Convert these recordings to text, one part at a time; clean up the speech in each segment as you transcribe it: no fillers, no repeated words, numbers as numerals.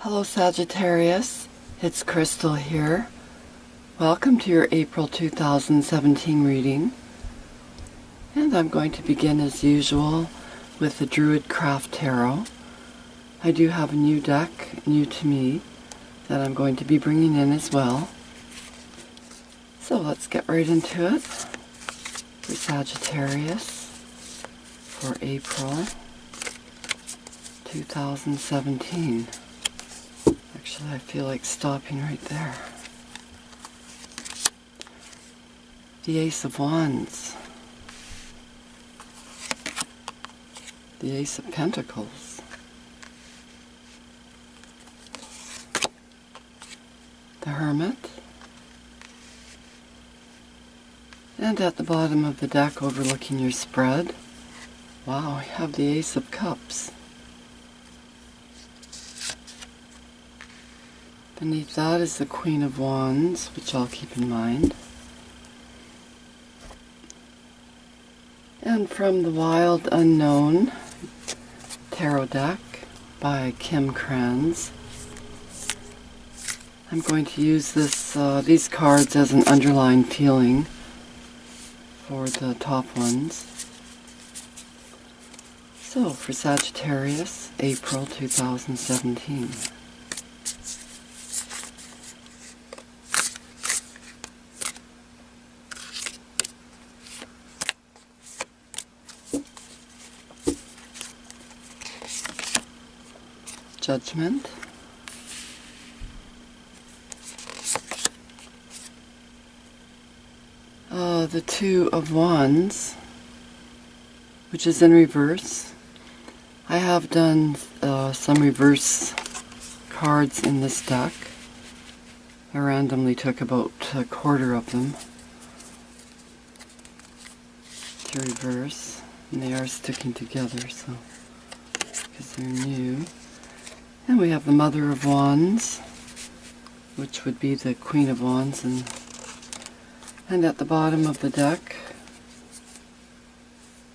Hello Sagittarius, it's Crystal here. Welcome to your April 2017 reading. And I'm going to begin as usual with the Druid Craft Tarot. I do have a new deck, new to me, that I'm going to be bringing in as well. So let's get right into it for Sagittarius for April 2017. Actually, I feel like stopping right there. The Ace of Wands. The Ace of Pentacles. The Hermit. And at the bottom of the deck, overlooking your spread, wow, we have the Ace of Cups. Beneath that is the Queen of Wands, which I'll keep in mind. And from the Wild Unknown Tarot deck by Kim Kranz, I'm going to use these cards as an underlying feeling for the top ones. So, for Sagittarius, April 2017. Judgment. The Two of Wands, which is in reverse. I have done some reverse cards in this deck. I randomly took about a quarter of them to reverse, and they are sticking together, so because they're new. And we have the Mother of Wands, which would be the Queen of Wands, and at the bottom of the deck,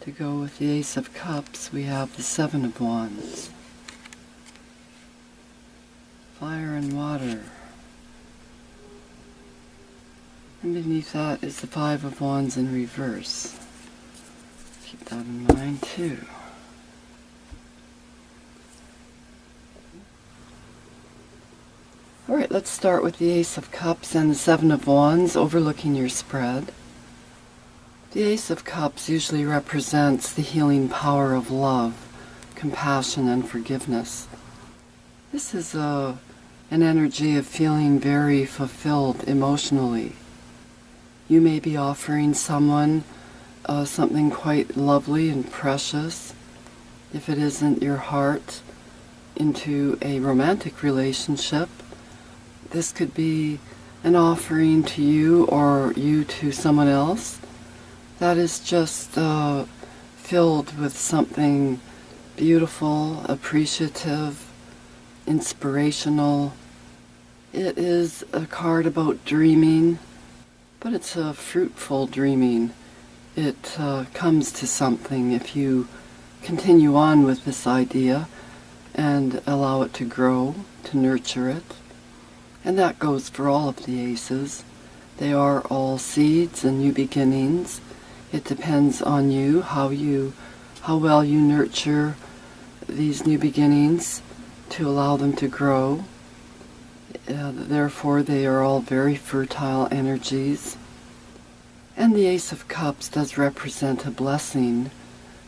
to go with the Ace of Cups, we have the Seven of Wands. Fire and water. And beneath that is the Five of Wands in reverse. Keep that in mind too. Alright, let's start with the Ace of Cups and the Seven of Wands overlooking your spread. The Ace of Cups usually represents the healing power of love, compassion, and forgiveness. This is an energy of feeling very fulfilled emotionally. You may be offering someone something quite lovely and precious, if it isn't your heart, into a romantic relationship. This could be an offering to you or you to someone else that is just filled with something beautiful, appreciative, inspirational. It is a card about dreaming, but it's a fruitful dreaming. It comes to something if you continue on with this idea and allow it to grow, to nurture it. And that goes for all of the aces. They are all seeds and new beginnings. It depends on you, how well you nurture these new beginnings to allow them to grow. Therefore, they are all very fertile energies. And the Ace of Cups does represent a blessing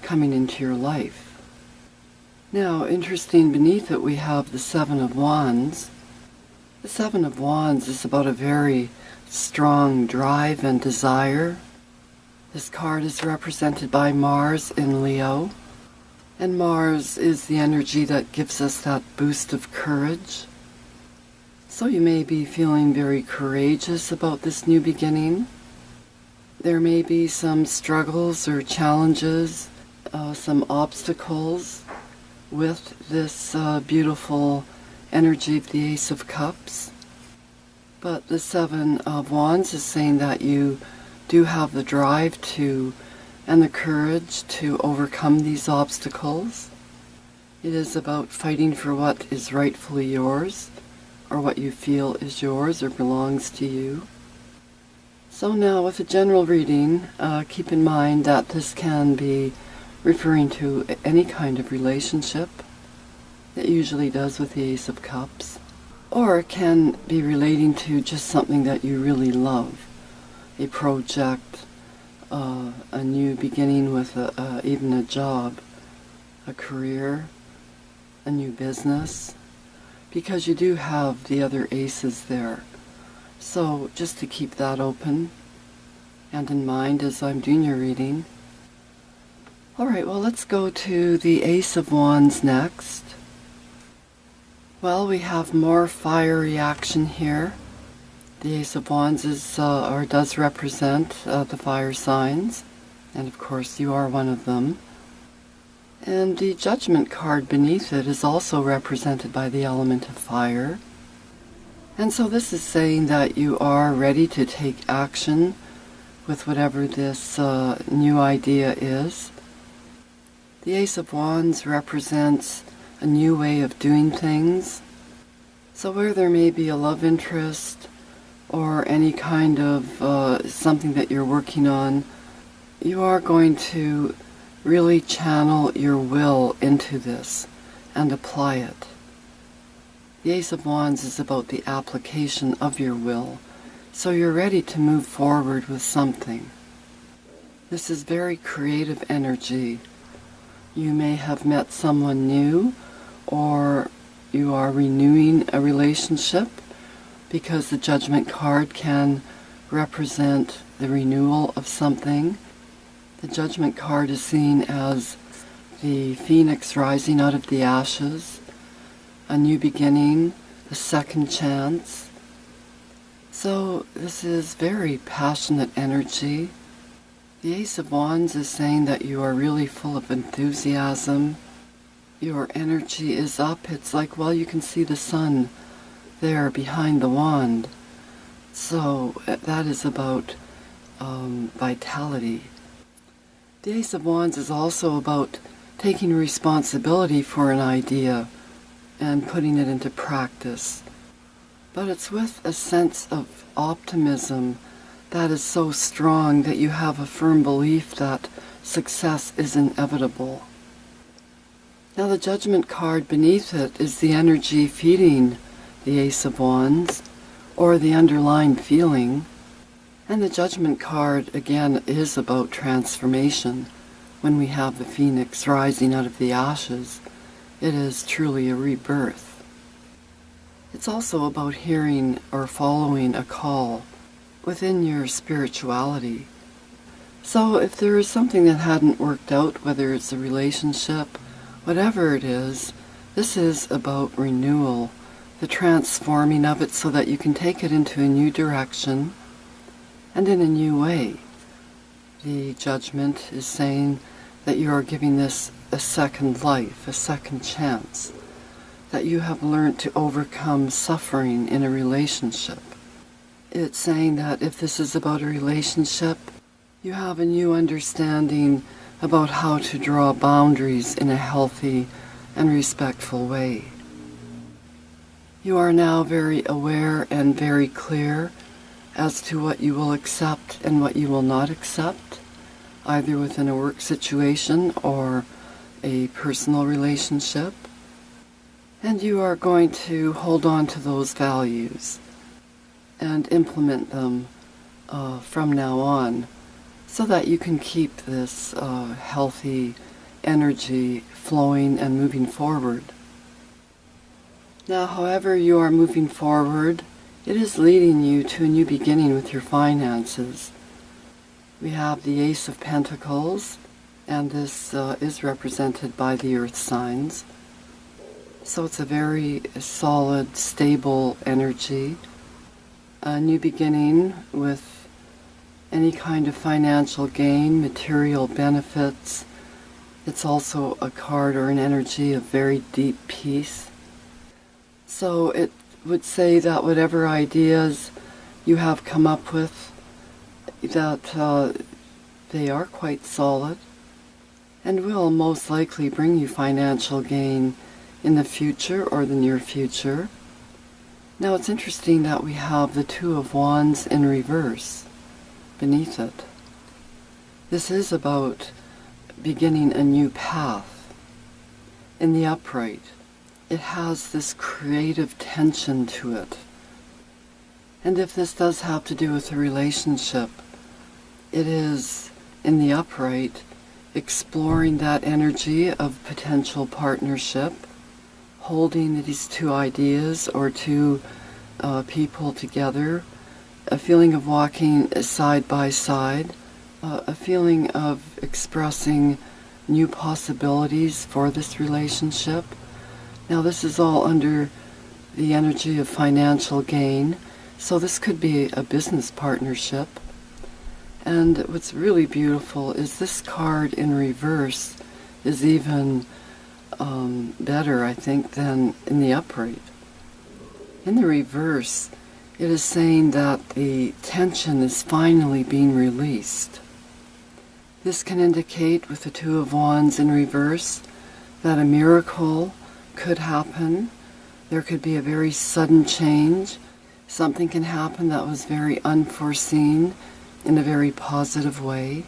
coming into your life. Now, interesting, beneath it we have the Seven of Wands. The Seven of Wands is about a very strong drive and desire. This card is represented by Mars in Leo. And Mars is the energy that gives us that boost of courage. So you may be feeling very courageous about this new beginning. There may be some struggles or challenges, some obstacles with this beautiful energy of the Ace of Cups. But the Seven of Wands is saying that you do have the drive to and the courage to overcome these obstacles. It is about fighting for what is rightfully yours, or what you feel is yours or belongs to you. So now with a general reading, keep in mind that this can be referring to any kind of relationship. It usually does with the Ace of Cups. Or it can be relating to just something that you really love. A project, a new beginning with even a job, a career, a new business. Because you do have the other aces there. So just to keep that open and in mind as I'm doing your reading. Alright, well let's go to the Ace of Wands next. Well, we have more fire reaction here. The Ace of Wands is or does represent the fire signs, and of course you are one of them. And the Judgment card beneath it is also represented by the element of fire. And so this is saying that you are ready to take action with whatever this new idea is. The Ace of Wands represents a new way of doing things. So where there may be a love interest or any kind of something that you're working on, you are going to really channel your will into this and apply it. The Ace of Wands is about the application of your will, so you're ready to move forward with something. This is very creative energy. You may have met someone new, or you are renewing a relationship, because the Judgment card can represent the renewal of something. The Judgment card is seen as the phoenix rising out of the ashes, a new beginning, a second chance. So this is very passionate energy. The Ace of Wands is saying that you are really full of enthusiasm. Your energy is up. It's like, well, you can see the sun there behind the wand. So that is about vitality. The Ace of Wands is also about taking responsibility for an idea and putting it into practice. But it's with a sense of optimism that is so strong that you have a firm belief that success is inevitable. Now the Judgment card beneath it is the energy feeding the Ace of Wands, or the underlying feeling. And the Judgment card, again, is about transformation. When we have the phoenix rising out of the ashes, it is truly a rebirth. It's also about hearing or following a call within your spirituality. So if there is something that hadn't worked out, whether it's a relationship, whatever it is, this is about renewal, the transforming of it so that you can take it into a new direction and in a new way. The Judgment is saying that you are giving this a second life, a second chance, that you have learned to overcome suffering in a relationship. It's saying that if this is about a relationship, you have a new understanding about how to draw boundaries in a healthy and respectful way. You are now very aware and very clear as to what you will accept and what you will not accept, either within a work situation or a personal relationship. And you are going to hold on to those values and implement them from now on, so that you can keep this healthy energy flowing and moving forward. Now, however you are moving forward, it is leading you to a new beginning with your finances. We have the Ace of Pentacles, and this is represented by the earth signs. So it's a very solid, stable energy. A new beginning with any kind of financial gain, material benefits. It's also a card or an energy of very deep peace. So it would say that whatever ideas you have come up with, that they are quite solid, and will most likely bring you financial gain in the future or the near future. Now it's interesting that we have the Two of Wands in reverse beneath it. This is about beginning a new path. In the upright, it has this creative tension to it. And if this does have to do with a relationship, it is, in the upright, exploring that energy of potential partnership, holding these two ideas or two people together, a feeling of walking side by side, a feeling of expressing new possibilities for this relationship. Now this is all under the energy of financial gain, so this could be a business partnership. And what's really beautiful is this card in reverse is even better, I think, than in the upright. In the reverse, it is saying that the tension is finally being released. This can indicate, with the Two of Wands in reverse, that a miracle could happen. There could be a very sudden change. Something can happen that was very unforeseen in a very positive way.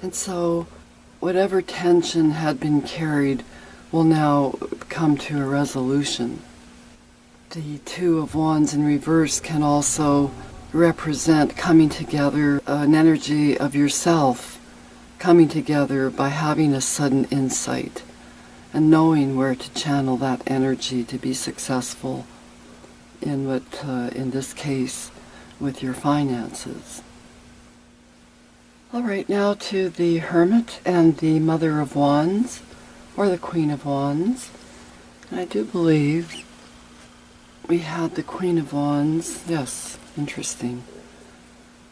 And so, whatever tension had been carried will now come to a resolution. The Two of Wands in reverse can also represent coming together, an energy of yourself coming together by having a sudden insight and knowing where to channel that energy to be successful in what, in this case, with your finances. All right, now to the Hermit and the Mother of Wands, or the Queen of Wands. And I do believe we had the Queen of Wands. Yes, interesting.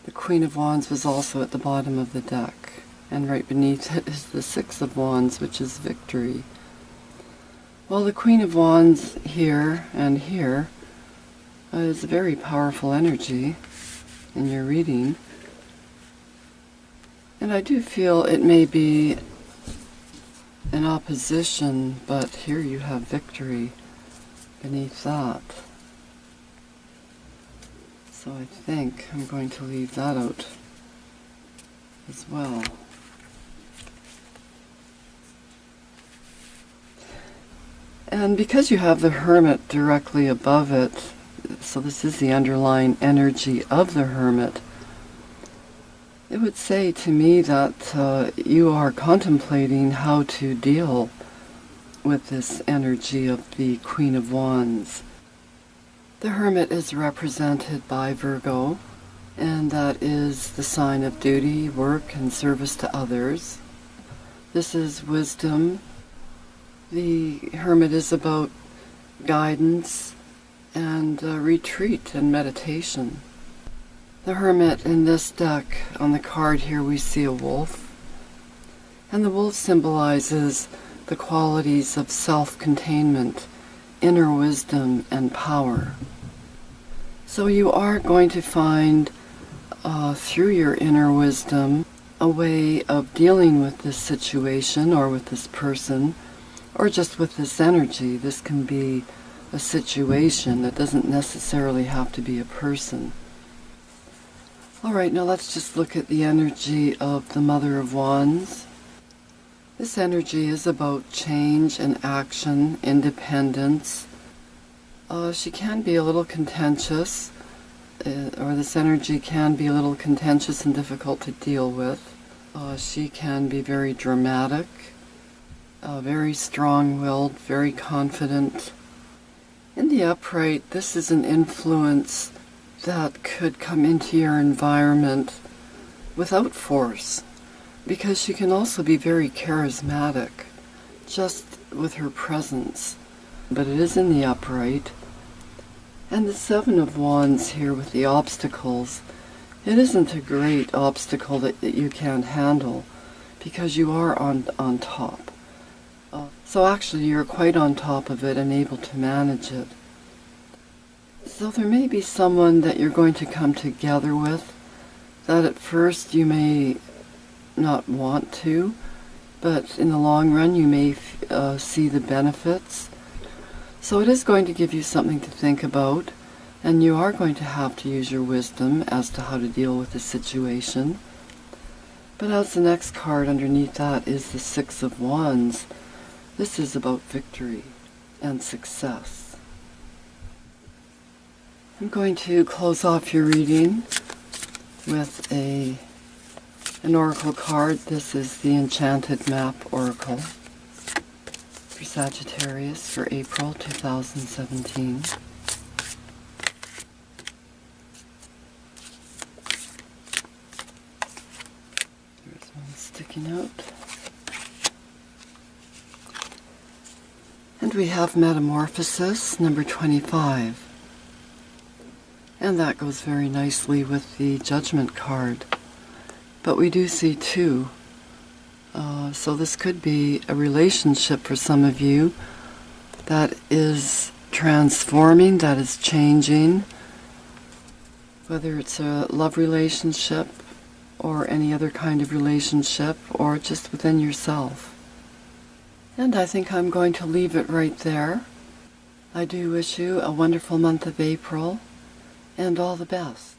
The Queen of Wands was also at the bottom of the deck, and right beneath it is the Six of Wands, which is victory. Well, the Queen of Wands here and here is a very powerful energy in your reading. And I do feel it may be an opposition, but here you have victory beneath that. So I think I'm going to leave that out as well. And because you have the Hermit directly above it, so this is the underlying energy of the Hermit, it would say to me that you are contemplating how to deal with this energy of the Queen of Wands. The Hermit is represented by Virgo, and that is the sign of duty, work, and service to others. This is wisdom. The Hermit is about guidance and retreat and meditation. The Hermit in this deck, on the card here we see a wolf, and the wolf symbolizes the qualities of self-containment, inner wisdom, and power. So you are going to find through your inner wisdom a way of dealing with this situation or with this person or just with this energy. This can be a situation that doesn't necessarily have to be a person. All right, now let's just look at the energy of the Mother of Wands. This energy is about change and action, independence. She can be a little contentious, or this energy can be a little contentious and difficult to deal with. She can be very dramatic, very strong-willed, very confident. In the upright, this is an influence that could come into your environment without force, because she can also be very charismatic, just with her presence. But it is in the upright. And the Seven of Wands here with the obstacles, it isn't a great obstacle that you can't handle, because you are on top. So actually you're quite on top of it and able to manage it. So there may be someone that you're going to come together with that at first you may not want to. but in the long run you may see the benefits. So it is going to give you something to think about, and you are going to have to use your wisdom as to how to deal with the situation. But as the next card underneath that is the Six of Wands, this is about victory and success. I'm going to close off your reading with an oracle card. This is the Enchanted Map Oracle for Sagittarius for April 2017. There's one sticking out. And we have Metamorphosis, number 25. And that goes very nicely with the Judgment card. But we do see two. So this could be a relationship for some of you that is transforming, that is changing. Whether it's a love relationship or any other kind of relationship or just within yourself. And I think I'm going to leave it right there. I do wish you a wonderful month of April and all the best.